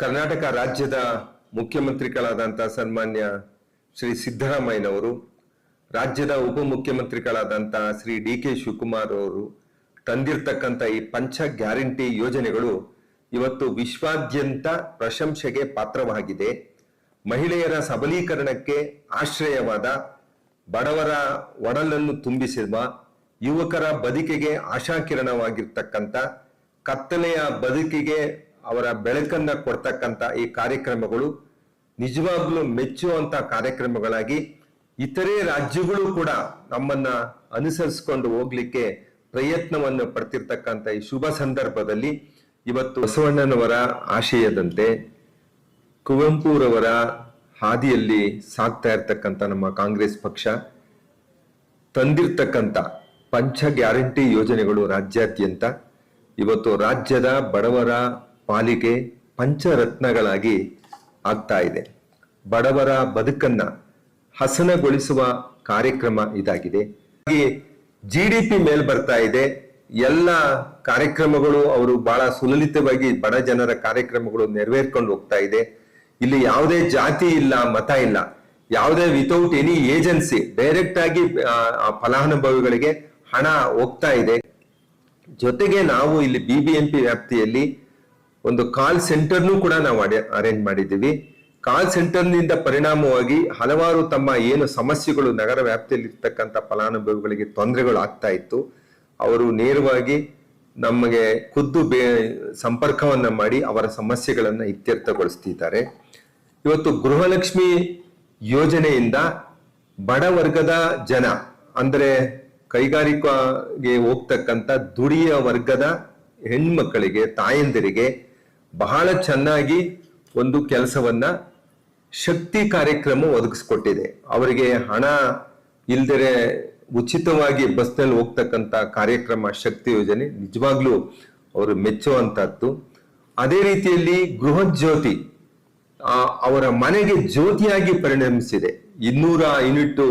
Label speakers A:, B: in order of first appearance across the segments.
A: ಕರ್ನಾಟಕ ರಾಜ್ಯದ ಮುಖ್ಯಮಂತ್ರಿಗಳಾದಂಥ ಸನ್ಮಾನ್ಯ ಶ್ರೀ ಸಿದ್ದರಾಮಯ್ಯನವರು, ರಾಜ್ಯದ ಉಪಮುಖ್ಯಮಂತ್ರಿಗಳಾದಂಥ ಶ್ರೀ ಡಿ.ಕೆ. ಶಿವಕುಮಾರ್ ಅವರು ತಂದಿರತಕ್ಕಂಥ ಈ ಪಂಚ ಗ್ಯಾರಂಟಿ ಯೋಜನೆಗಳು ಇವತ್ತು ವಿಶ್ವಾದ್ಯಂತ ಪ್ರಶಂಸೆಗೆ ಪಾತ್ರವಾಗಿದೆ. ಮಹಿಳೆಯರ ಸಬಲೀಕರಣಕ್ಕೆ ಆಶ್ರಯವಾದ, ಬಡವರ ಒಡಲನ್ನು ತುಂಬಿಸುವ, ಯುವಕರ ಬದುಕಿಗೆ ಆಶಾಕಿರಣವಾಗಿರ್ತಕ್ಕಂಥ, ಕತ್ತಲೆಯ ಬದುಕಿಗೆ ಅವರ ಬೆಳಕನ್ನ ಕೊಡ್ತಕ್ಕಂಥ ಈ ಕಾರ್ಯಕ್ರಮಗಳು ನಿಜವಾಗ್ಲೂ ಮೆಚ್ಚುವಂತ ಕಾರ್ಯಕ್ರಮಗಳಾಗಿ ಇತರೆ ರಾಜ್ಯಗಳು ಕೂಡ ನಮ್ಮನ್ನ ಅನುಸರಿಸಿಕೊಂಡು ಹೋಗ್ಲಿಕ್ಕೆ ಪ್ರಯತ್ನವನ್ನು ಪಡ್ತಿರ್ತಕ್ಕಂಥ ಈ ಶುಭ ಸಂದರ್ಭದಲ್ಲಿ ಇವತ್ತು ಬಸವಣ್ಣನವರ ಆಶಯದಂತೆ ಕುವೆಂಪುರವರ ಹಾದಿಯಲ್ಲಿ ಸಾಗ್ತಾ ಇರ್ತಕ್ಕಂಥ ನಮ್ಮ ಕಾಂಗ್ರೆಸ್ ಪಕ್ಷ ತಂದಿರ್ತಕ್ಕಂಥ ಪಂಚ ಗ್ಯಾರಂಟಿ ಯೋಜನೆಗಳು ರಾಜ್ಯಾದ್ಯಂತ ಇವತ್ತು ರಾಜ್ಯದ ಬಡವರ ಪಾಲಿಗೆ ಪಂಚರತ್ನಗಳಾಗಿ ಆಗ್ತಾ ಇದೆ. ಬಡವರ ಬದುಕನ್ನ ಹಸನಗೊಳಿಸುವ ಕಾರ್ಯಕ್ರಮ ಇದಾಗಿದೆ. GDP ಮೇಲ್ ಬರ್ತಾ ಇದೆ. ಎಲ್ಲ ಕಾರ್ಯಕ್ರಮಗಳು ಅವರು ಬಹಳ ಸುಲಲಿತವಾಗಿ ಬಡ ಜನರ ಕಾರ್ಯಕ್ರಮಗಳು ನೆರವೇರ್ಕೊಂಡು ಹೋಗ್ತಾ ಇದೆ. ಇಲ್ಲಿ ಯಾವುದೇ ಜಾತಿ ಇಲ್ಲ, ಮತ ಇಲ್ಲ, ಯಾವುದೇ ವಿತೌಟ್ ಎನಿ ಏಜೆನ್ಸಿ ಡೈರೆಕ್ಟ್ ಆಗಿ ಫಲಾನುಭವಿಗಳಿಗೆ ಹಣ ಹೋಗ್ತಾ ಇದೆ. ಜೊತೆಗೆ ನಾವು ಇಲ್ಲಿ BBMP ವ್ಯಾಪ್ತಿಯಲ್ಲಿ ಒಂದು ಕಾಲ್ ಸೆಂಟರ್ನೂ ಕೂಡ ನಾವು ಅರೇಂಜ್ ಮಾಡಿದ್ದೀವಿ. ಕಾಲ್ ಸೆಂಟರ್ನಿಂದ ಪರಿಣಾಮವಾಗಿ ಹಲವಾರು ತಮ್ಮ ಏನು ಸಮಸ್ಯೆಗಳು ನಗರ ವ್ಯಾಪ್ತಿಯಲ್ಲಿ ಇರ್ತಕ್ಕಂಥ ಫಲಾನುಭವಿಗಳಿಗೆ ತೊಂದರೆಗಳು ಆಗ್ತಾ ಇತ್ತು, ಅವರು ನೇರವಾಗಿ ನಮಗೆ ಖುದ್ದು ಸಂಪರ್ಕವನ್ನ ಮಾಡಿ ಅವರ ಸಮಸ್ಯೆಗಳನ್ನ ಇತ್ಯರ್ಥಗೊಳಿಸ್ತಿದ್ದಾರೆ. ಇವತ್ತು ಗೃಹಲಕ್ಷ್ಮಿ ಯೋಜನೆಯಿಂದ ಬಡ ವರ್ಗದ ಜನ, ಅಂದ್ರೆ ಕೈಗಾರಿಕೆಗೆ ಹೋಗ್ತಕ್ಕಂಥ ದುಡಿಯ ವರ್ಗದ ಹೆಣ್ಮಕ್ಕಳಿಗೆ, ತಾಯಂದಿರಿಗೆ ಬಹಳ ಚೆನ್ನಾಗಿ ಒಂದು ಕೆಲಸವನ್ನ ಶಕ್ತಿ ಕಾರ್ಯಕ್ರಮ ಒದಗಿಸ್ಕೊಟ್ಟಿದೆ. ಅವರಿಗೆ ಹಣ ಇಲ್ದರೆ ಉಚಿತವಾಗಿ ಬಸ್ನಲ್ಲಿ ಹೋಗ್ತಕ್ಕಂಥ ಕಾರ್ಯಕ್ರಮ ಶಕ್ತಿ ಯೋಜನೆ ನಿಜವಾಗ್ಲೂ ಅವರು ಮೆಚ್ಚುವಂತದ್ದು. ಅದೇ ರೀತಿಯಲ್ಲಿ ಗೃಹ ಜ್ಯೋತಿ ಅವರ ಮನೆಗೆ ಜ್ಯೋತಿಯಾಗಿ ಪರಿಣಮಿಸಿದೆ. 200 ಯೂನಿಟ್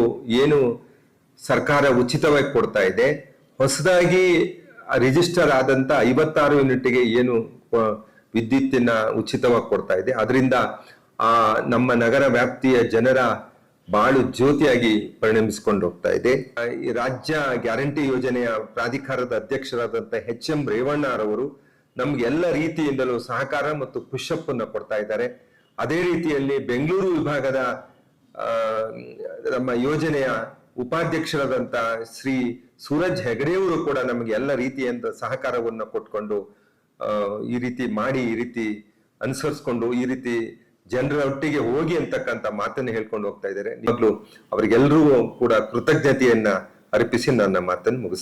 A: ಏನು ಸರ್ಕಾರ ಉಚಿತವಾಗಿ ಕೊಡ್ತಾ ಇದೆ. ಹೊಸದಾಗಿ ರಿಜಿಸ್ಟರ್ ಆದಂತ 56 ಯೂನಿಟ್ಗೆ ಏನು ವಿದ್ಯುತ್ತಿನ ಉಚಿತವಾಗಿ ಕೊಡ್ತಾ ಇದೆ. ಅದರಿಂದ ನಮ್ಮ ನಗರ ವ್ಯಾಪ್ತಿಯ ಜನರ ಬಾಳು ಜ್ಯೋತಿಯಾಗಿ ಪರಿಣಮಿಸಿಕೊಂಡು ಹೋಗ್ತಾ ಇದೆ. ಈ ರಾಜ್ಯ ಗ್ಯಾರಂಟಿ ಯೋಜನೆಯ ಪ್ರಾಧಿಕಾರದ ಅಧ್ಯಕ್ಷರಾದಂಥ HM ರೇವಣ್ಣರವರು ನಮ್ಗೆ ಎಲ್ಲ ರೀತಿಯಿಂದಲೂ ಸಹಕಾರ ಮತ್ತು ಪುಷಪ್ ಅನ್ನ ಕೊಡ್ತಾ ಇದ್ದಾರೆ. ಅದೇ ರೀತಿಯಲ್ಲಿ ಬೆಂಗಳೂರು ವಿಭಾಗದ ನಮ್ಮ ಯೋಜನೆಯ ಉಪಾಧ್ಯಕ್ಷರಾದಂತ ಶ್ರೀ ಸೂರಜ್ ಹೆಗಡೆಯವರು ಕೂಡ ನಮಗೆ ಎಲ್ಲ ರೀತಿಯಿಂದ ಸಹಕಾರವನ್ನು ಕೊಟ್ಕೊಂಡು ಈ ರೀತಿ ಮಾಡಿ, ಈ ರೀತಿ ಅನುಸರಿಸ್ಕೊಂಡು, ಈ ರೀತಿ ಜನರ ಒಟ್ಟಿಗೆ ಹೋಗಿ ಅಂತಕ್ಕಂಥ ಮಾತನ್ನು ಹೇಳ್ಕೊಂಡು ಹೋಗ್ತಾ ಇದ್ದಾರೆ. ನಿಜವಾಗ್ಲೂ ಅವರಿಗೆಲ್ಲರಿಗೂ ಕೂಡ ಕೃತಜ್ಞತೆಯನ್ನ ಅರ್ಪಿಸಿ ನನ್ನ ಮಾತನ್ನು ಮುಗಿಸ್ತೀನಿ.